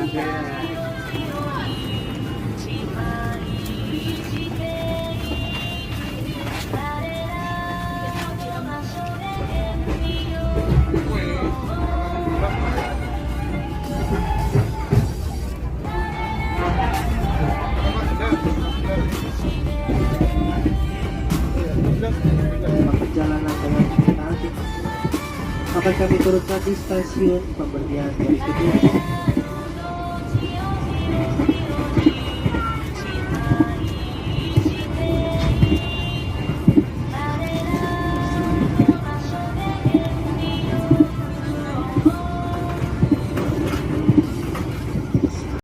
Perjalanan dengan kereta api akan kami turunkan di stasiun pemberhentian berikutnya.